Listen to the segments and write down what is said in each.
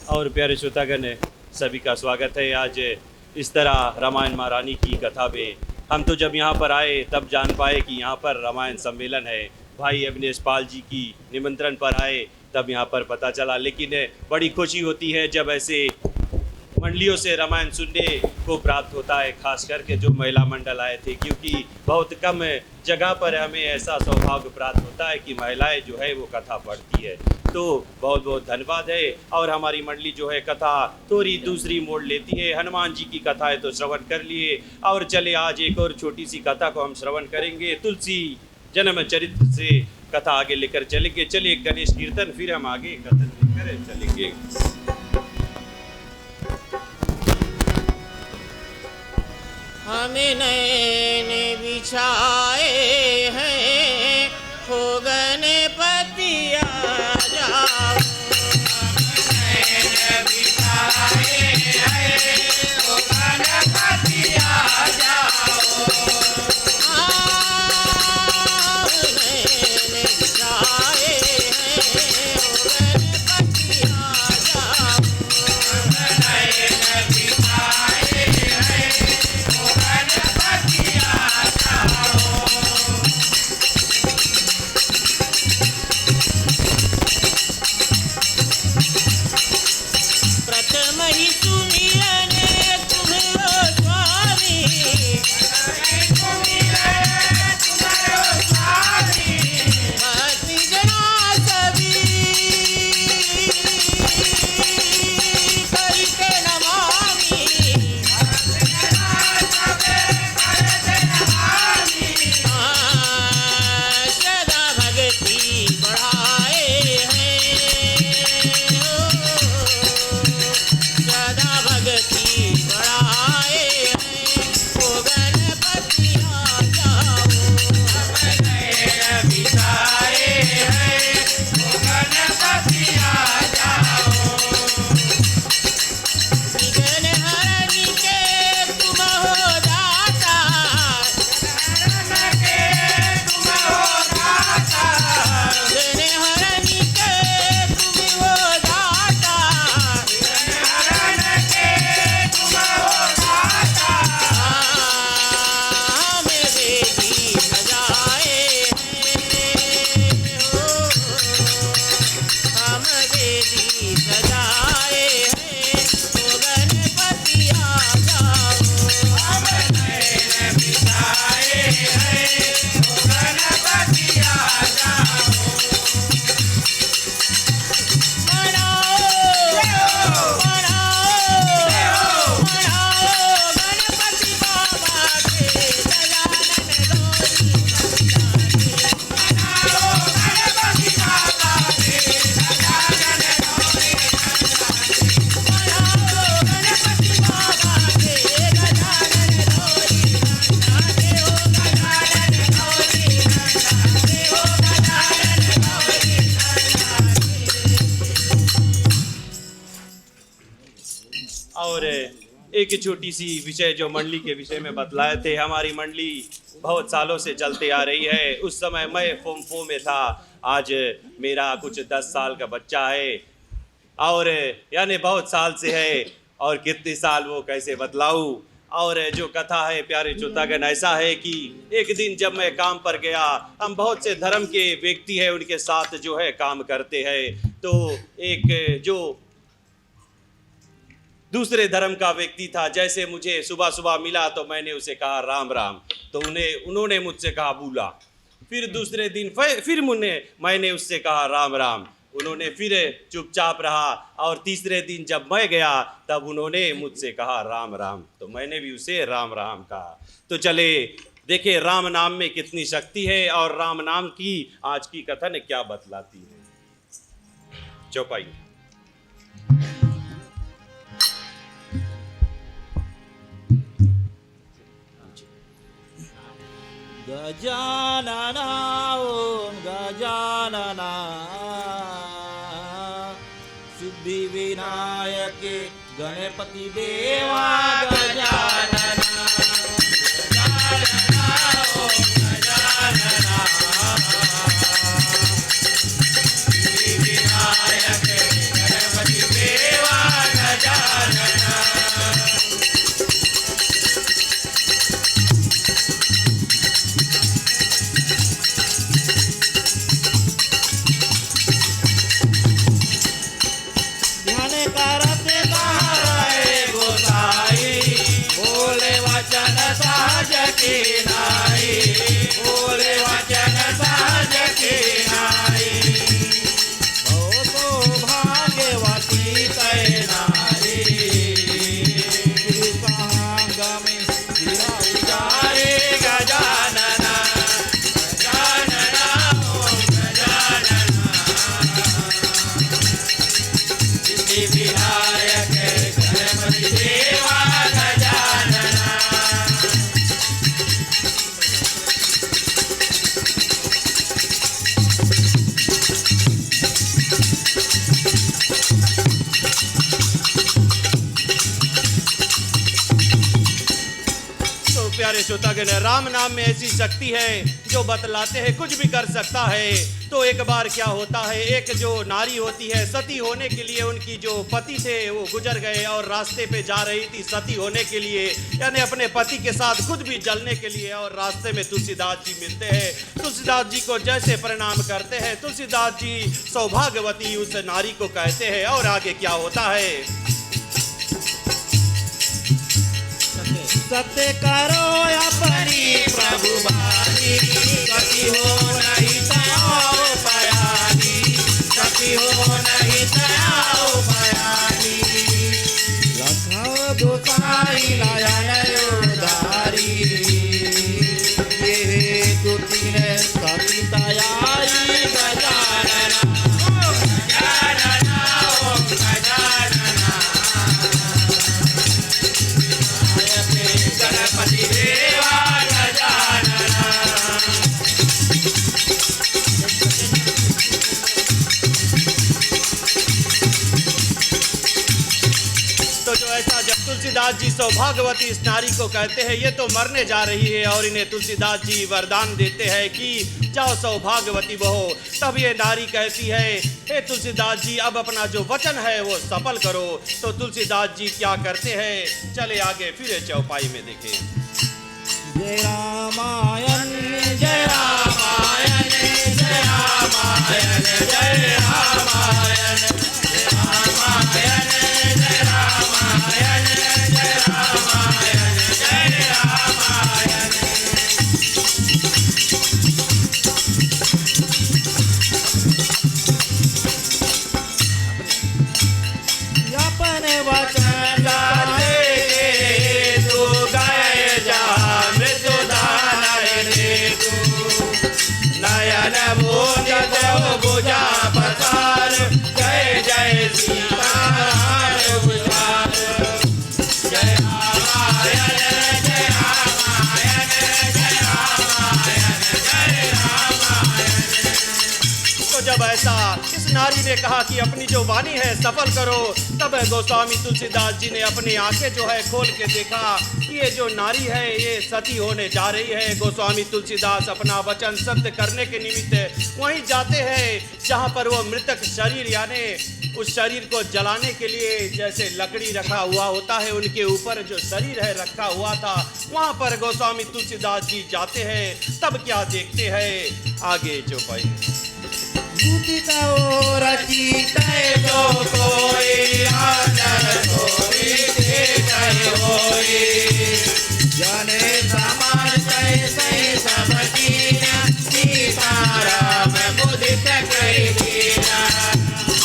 और प्यारे श्रोतागण, सभी का स्वागत है। आज इस तरह रामायण महारानी की कथा में हम तो जब यहाँ पर आए तब जान पाए कि यहाँ पर रामायण सम्मेलन है। भाई अविनेश पाल जी की निमंत्रण पर आए तब यहाँ पर पता चला। लेकिन बड़ी खुशी होती है जब ऐसे मंडलियों से रामायण सुनने को प्राप्त होता है, खास करके जो महिला मंडल आए थे, क्योंकि बहुत कम जगह पर हमें ऐसा सौभाग्य प्राप्त होता है कि महिलाएं जो है वो कथा पढ़ती है। तो बहुत बहुत धन्यवाद है। और हमारी मंडली जो है कथा थोड़ी दूसरी मोड़ लेती है। हनुमान जी की कथा है तो श्रवण कर लिए, और चले आज एक और छोटी सी कथा को हम श्रवण करेंगे। तुलसी जन्म चरित्र से कथा आगे लेकर चलेंगे। चलिए गणेश कीर्तन, फिर हम आगे कथन लेकर चलेंगे। हमें नैन बिछाए हैं, हो गणपति आ जाओ। नैन बिछाए हैं, हो गणपति आ जाओ। नैन बिछाए हैं, हो गणपति आ जाओ। नैन बिछाए प्रथम ही सुमिरन तुम्हारो स्वामी, भक्ति जना सभी करके नमामि। सदा भक्ति बढ़ाए हैं, सदा भक्ति बढ़ाए हैं, ओ गणपति आ जाओ। नैन बिछाए हैं, ओ गणपति आ जाओ। विघ्न हरनि के तुम हो दाता, विघ्न हरनि के तुम हो दाता। हमें वेदी सजाए हैं, हम वेदी सजाए हैं, ओ गणपति आ जाओ। नैन बिछाए हैं, ओ गणपति आ जाओ। मनाओ मनाओ मनाओ गणपति बाबा के गजानन गौरी मनाओ गणपति बाबा के गजानन गौरी मनाओ गणपति बाबा के गजानन गौरी नाचे हो गजानन गौरी नाचे हो गजानन गौरी और एक छोटी सी विषय जो मंडली के विषय में बतलाए थे। हमारी मंडली बहुत सालों से चलती आ रही है। उस समय मैं फॉर्म 4 में था, आज मेरा कुछ 10 साल का बच्चा है, और यानी बहुत साल से है, और कितने साल वो कैसे बतलाऊं। और जो कथा है प्यारे श्रोतागण, ऐसा है कि एक दिन जब मैं काम पर गया, हम बहुत से धर्म के व्यक्ति हैं, उनके साथ जो है काम करते हैं। तो एक जो दूसरे धर्म का व्यक्ति था, जैसे मुझे सुबह सुबह मिला तो मैंने उसे कहा राम राम, तो उन्होंने मुझसे कहा बूला। फिर दूसरे दिन फिर मैंने उससे कहा राम राम, उन्होंने फिर चुपचाप रहा। और तीसरे दिन जब मैं गया तब उन्होंने मुझसे कहा राम राम, तो मैंने भी उसे राम राम कहा। तो चले देखिए राम नाम में कितनी शक्ति है, और राम नाम की आज की कथन क्या बतलाती है। चौपाई। गजानना ओम गजानना, सिद्धि विनायक गणपति देवा गजानना। गजानना ओम गजानना, सिद्धि विनायक गणपति देवा ध्यान करते तारे गोसाई बोले वचन सहज की नाई बोले वचन सहज की नाई हो तो भाग्यवती तय नारी कृपांग में सिरा उजारे गजानना गजानना ओम गजानना सिद्धि विनायक गणपति देवा गजानना तो प्यारे श्रोतागण, राम नाम में ऐसी शक्ति है जो बतलाते हैं कुछ भी कर सकता है। तो एक बार क्या होता है, एक जो नारी होती है, सती होने के लिए उनकी जो पति थे वो गुजर गए और रास्ते पे जा रही थी सती होने के लिए, यानी अपने पति के साथ खुद भी जलने के लिए। और रास्ते में तुलसीदास जी मिलते हैं। तुलसीदास जी को जैसे प्रणाम करते हैं, तुलसीदास जी सौभाग्यवती उस नारी को कहते हैं। और आगे क्या होता है, सत्य करो अपनी प्रभु बानी सती हो नहीं तयाओ बयानी सती हो नहीं तयाओ बयानी लखो दुसाई नयन उदारी ये हेतु तीन सती तयारी गजानना गजानना ओम गजानना गणपति देवा गजानना तो जो ऐसा जब तुलसीदास जी सौभाग्यवती इस नारी को कहते हैं, ये तो मरने जा रही है, और इन्हें तुलसीदास जी वरदान देते हैं कि जाओ सौभाग्यवती बहो। तब ये नारी कहती है, हे तुलसीदास जी अब अपना जो वचन है वो सफल करो। तो तुलसीदास जी क्या करते हैं, चले आगे फिर चौपाई में देखें। जय रामायण जय रामायण जय रामायण जय रामायण जय रामायण जय रामायण जय रामायण जय रामायण अपने वचन डाले तू गए जा मृत्यु दान दे तू नयन मोद देव बुझा पसार जय जय सीताराम बुझार जय रामायण जय रामायण जय रामायण जय रामायण। तो जब ऐसा इस नारी ने कहा कि अपनी जो वाणी है सफल करो, तब गोस्वामी तुलसीदास जी ने अपनी आंखें जो है खोल के देखा कि ये जो नारी है ये सती होने जा रही है। गोस्वामी तुलसीदास अपना वचन सत्य करने के निमित्त वहीं जाते हैं जहाँ पर वो मृतक शरीर यानी उस शरीर को जलाने के लिए जैसे लकड़ी रखा हुआ होता है, उनके ऊपर जो शरीर है रखा हुआ था, वहाँ पर गोस्वामी तुलसीदास जी जाते हैं। तब क्या देखते हैं, आगे चौपाई रचित जो कोई आदर कोई देख होई जने समान कैसे सब कीना सीताराम मुदित कई दीना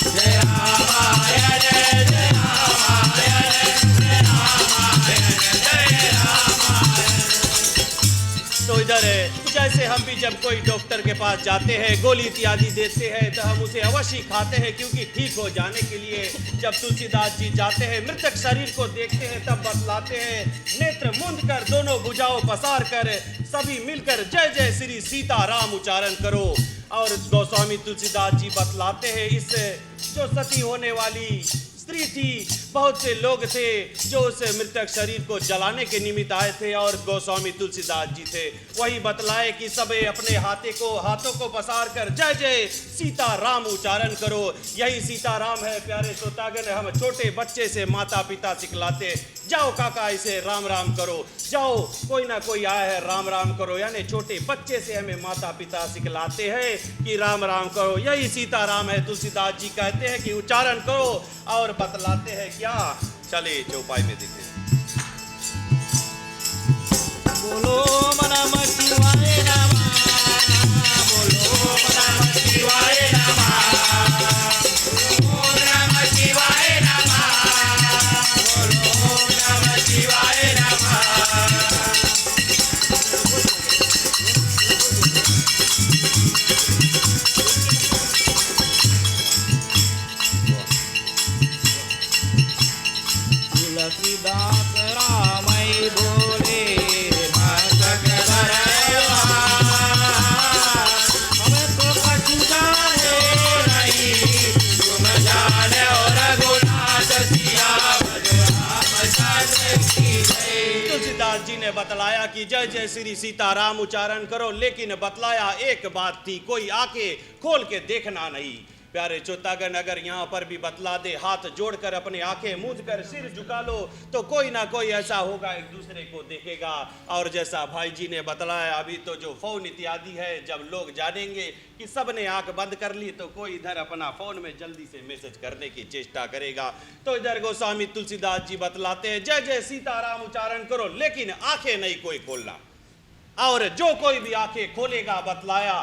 जय रामायण जय रामायण जय रामायण जय रामायण। तो इधर जैसे हम भी जब कोई डॉक्टर के पास जाते हैं, गोली इत्यादि देते हैं, तो हम उसे अवश्य खाते हैं क्योंकि ठीक हो जाने के लिए। जब तुलसीदास जी जाते हैं, मृतक शरीर को देखते हैं, तब बतलाते हैं, नेत्र मूंद कर दोनों भुजाओं पसार कर सभी मिलकर जय जय श्री सीताराम उच्चारण करो। और गोस्वामी तुलसीदास जी बतलाते हैं, इस जो सती होने वाली स्त्री थी बहुत से लोग थे जो उस मृतक शरीर को जलाने के निमित्त आए थे और गोस्वामी तुलसीदास जी थे वही बतलाए कि सबे अपने हाथों को पसार कर जय जय सीताराम उच्चारण करो। यही सीताराम है प्यारे श्रोतागण, हम छोटे बच्चे से माता पिता सिखलाते, जाओ काका इसे राम राम करो, जाओ कोई ना कोई आया है राम राम करो, यानी छोटे बच्चे से हमें माता पिता सिखलाते हैं कि राम राम करो। यही सीताराम है। तुलसीदास जी कहते हैं कि उच्चारण करो और बतलाते हैं क्या। चले चौपाई में देखे। बोलो नमः शिवाय नमः, बोलो नमः शिवाय नमः, बोलो नमः शिवाय नमः, बोलो नमः शिवाय नमः। तुलसीदास रामई बोले मस्तक धरवा, हमें तो कछु जाने नहीं, तुम जाने और रघुनाथ सिया रामचंद्र की जय। तुलसीदास जी ने बतलाया कि जय जय श्री सीताराम उच्चारण करो, लेकिन बतलाया एक बात थी, कोई आके खोल के देखना नहीं। प्यारे श्रोतागण, अगर यहाँ पर भी बतला दे, हाथ जोड़कर अपने आंखें मूंद कर सिर झुका लो, तो कोई ना कोई ऐसा होगा एक दूसरे को देखेगा। और जैसा भाई जी ने बतलाया, अभी तो जो फोन इत्यादि है, जब लोग जानेंगे कि सब ने आंख बंद कर ली तो कोई इधर अपना फोन में जल्दी से मैसेज करने की चेष्टा करेगा। तो इधर गोस्वामी तुलसीदास जी बतलाते हैं जय जय सीताराम उच्चारण करो, लेकिन आंखें नहीं कोई खोलना, और जो कोई भी आंखें खोलेगा बतलाया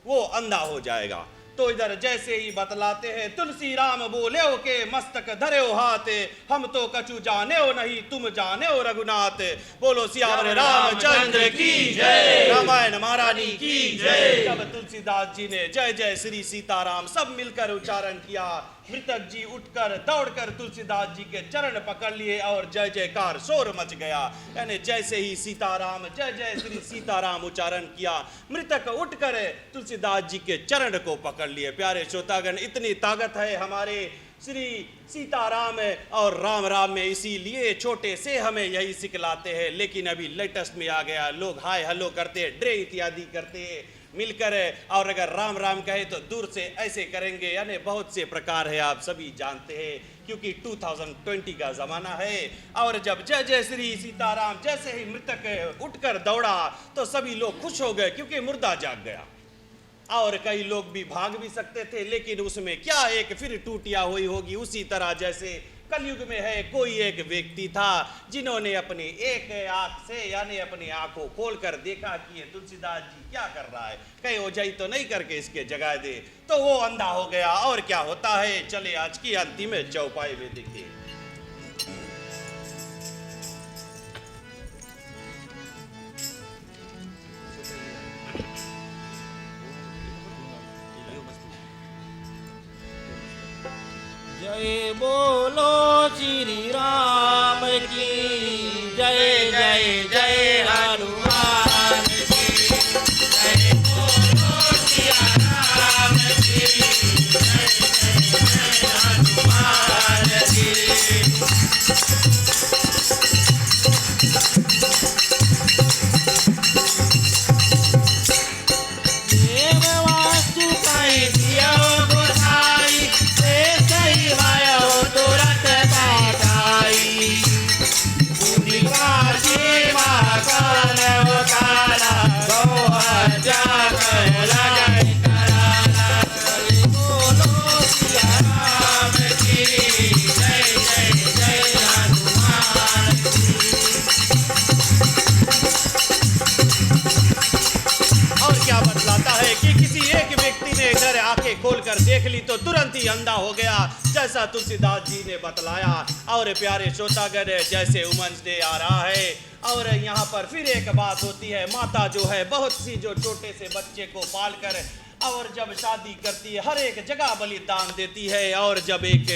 वो अंधा हो जाएगा। तो इधर जैसे ही बतलाते हैं, तुलसी राम बोले हो के मस्तक धरे हो हाथ, हम तो कछु जाने हो नहीं, तुम जाने हो रघुनाथ। बोलो सियावर रामचंद्र की जय, रामायण महारानी की जय। जब तुलसीदास जी ने जय जय श्री सीताराम सब मिलकर उच्चारण किया, मृतक जी उठकर दौड़कर तुलसीदास जी के चरण पकड़ लिए और जय जयकार शोर मच गया। यानी जैसे ही सीताराम जय जय श्री सीताराम उच्चारण किया, मृतक उठकर तुलसीदास जी के चरण को पकड़ लिए। प्यारे श्रोतागण, इतनी ताकत है हमारे श्री सीताराम और राम राम में, इसीलिए छोटे से हमें यही सिखलाते हैं। लेकिन अभी लेटेस्ट में आ गया, लोग हाय हेलो करते, ड्रे इत्यादि करते मिलकर, और अगर राम राम कहे तो दूर से ऐसे करेंगे। यानी बहुत से प्रकार है, आप सभी जानते हैं, क्योंकि 2020 का ज़माना है। और जब जय जय श्री सीताराम जैसे ही मृतक उठकर दौड़ा तो सभी लोग खुश हो गए, क्योंकि मुर्दा जाग गया। और कई लोग भी भाग भी सकते थे, लेकिन उसमें क्या एक फिर टूटिया हुई होगी। उसी तरह जैसे कलयुग में है, कोई एक व्यक्ति था जिन्होंने अपनी एक आंख से, यानी अपनी आंखों खोल कर देखा कि ये तुलसीदास जी क्या कर रहा है, कहीं ओझाई तो नहीं करके इसके जगा दे, तो वो अंधा हो गया। और क्या होता है, चले आज की अंतिम चौपाई में देखिए। जय बोलो श्री राम की जय, जय जय हनुमान की, जय बोलो श्री राम की जय, जय जय हनुमान की। देव वास्तु कहीं दिया गोसाई, सही वाया तुरंत पाताई, बुद्धि का जीवा काल काला, गौहर जाकर लगे कराला। बोलो सिया राम की जय, जय जय हनुमान की। और क्या बतलाता है कि किसी एक व्यक्ति ने इधर आंखें खोलकर देख ली तो तुरंत ही अंधा हो गया, जैसा तुलसीदास जी ने बतलाया। और प्यारे श्रोतागण, जैसे वुमेन्स डे आ रहा है, और यहाँ पर फिर एक बात होती है, माता जो है बहुत सी जो छोटे से बच्चे को पाल कर और जब शादी करती है हर एक जगह बलिदान देती है। और जब एक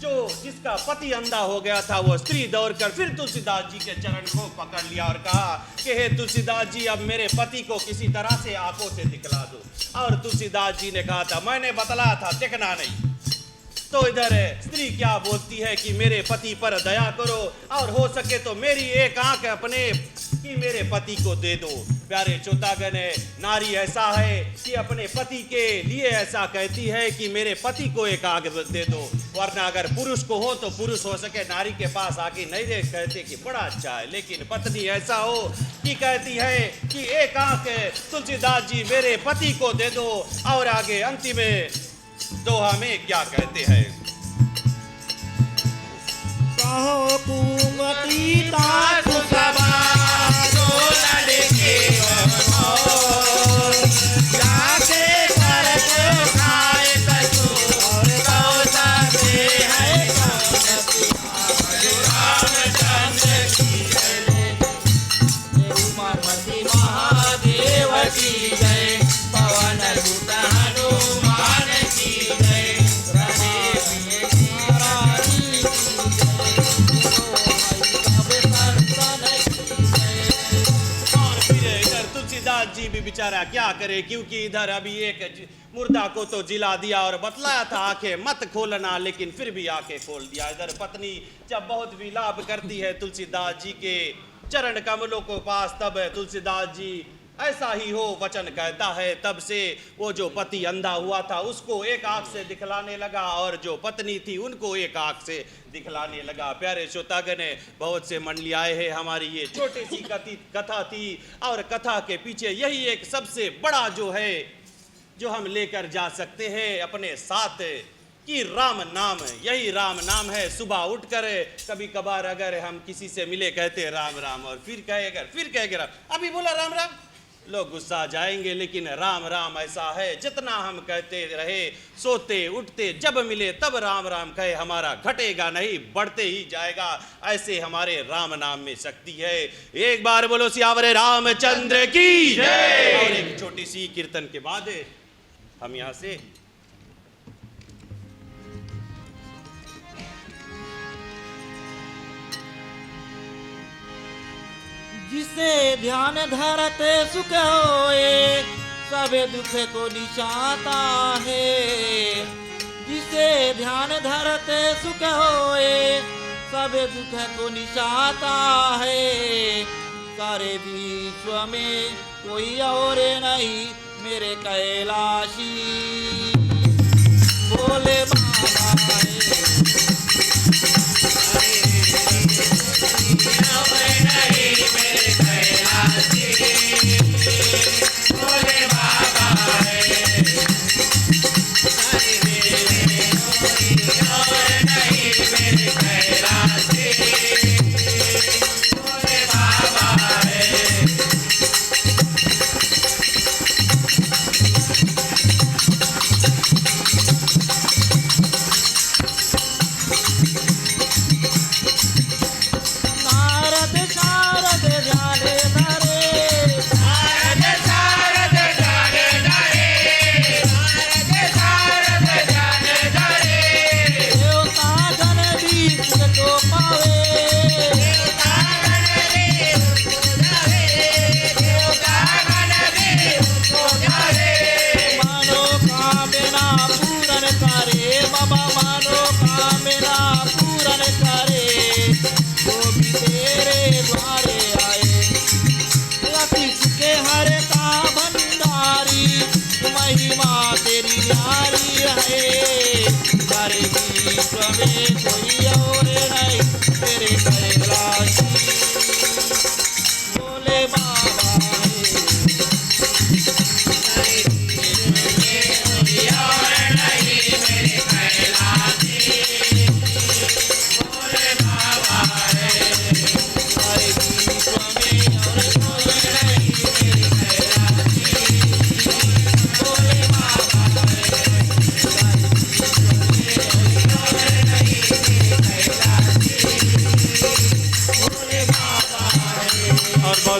जो जिसका पति अंधा हो गया था, वो स्त्री दौड़कर फिर तुलसीदास जी के चरण को पकड़ लिया और कहा कि हे तुलसीदास जी, अब मेरे पति को किसी तरह से आंखों से दिखला दो। और तुलसीदास जी ने कहा था, मैंने बतलाया था देखना नहीं, तो इधर स्त्री क्या बोलती है कि मेरे पति पर दया करो और हो सके तो मेरी एक आंख अपने कि मेरे पति को दे दो। प्यारे श्रोतागण, नारी ऐसा है कि अपने पति के लिए ऐसा कहती है कि मेरे पति को एक आंख दे दो, वरना अगर पुरुष को हो तो पुरुष हो सके नारी के पास आके नहीं दे, कहते कि बड़ा अच्छा है। लेकिन पत्नी ऐसा हो कि कहती है कि एक आंख तुलसीदास जी मेरे पति को दे दो। और आगे अंतिम दोहा में क्या कहते हैं? कहो कुमति ताकु सबा दो लड़के जाके करके खाए कछु और कौशले है रामचंद्र की जय। उमापति महादेव की जय। पवन सुत हनुमान की जय। तुलसीदास जी भी बेचारा क्या करे, क्योंकि इधर अभी एक मुर्दा को तो जिला दिया और बतलाया था आंखें मत खोलना, लेकिन फिर भी आंखें खोल दिया। इधर पत्नी जब बहुत विलाप करती है तुलसीदास जी के चरण कमलों को पास, तब तुलसीदास जी ऐसा ही हो वचन कहता है। तब से वो जो पति अंधा हुआ था उसको एक आंख से दिखलाने लगा और जो पत्नी थी उनको एक आंख से दिखलाने लगा। प्यारे श्रोतागण, बहुत से मंडली आए हैं, हमारी ये छोटी सी कथा थी और कथा के पीछे यही एक सबसे बड़ा जो है जो हम लेकर जा सकते हैं अपने साथ कि राम नाम, यही राम नाम है। सुबह उठकर कभी कभार अगर हम किसी से मिले कहते राम राम और फिर कहेगा राम, अभी बोला राम राम, लोग गुस्सा जाएंगे। लेकिन राम राम ऐसा है जितना हम कहते रहे, सोते उठते जब मिले तब राम राम कहे, हमारा घटेगा नहीं बढ़ते ही जाएगा। ऐसे हमारे राम नाम में शक्ति है। एक बार बोलो सियावर रामचंद्र की जय। और एक छोटी सी कीर्तन के बाद हम यहां से जिसे ध्यान धरते सुख होए सबे दुख को निशाता है। जिसे ध्यान धरते सुख होए सबे दुख को निशाता है। सारे विश्व में कोई और नहीं मेरे कैलाशी बोले बाबा है।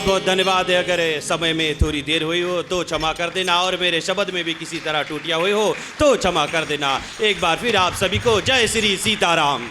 बहुत धन्यवाद है। अगर समय में थोड़ी देर हुई हो तो क्षमा कर देना, और मेरे शब्द में भी किसी तरह टूटिया हुई हो तो क्षमा कर देना। एक बार फिर आप सभी को जय श्री सीताराम।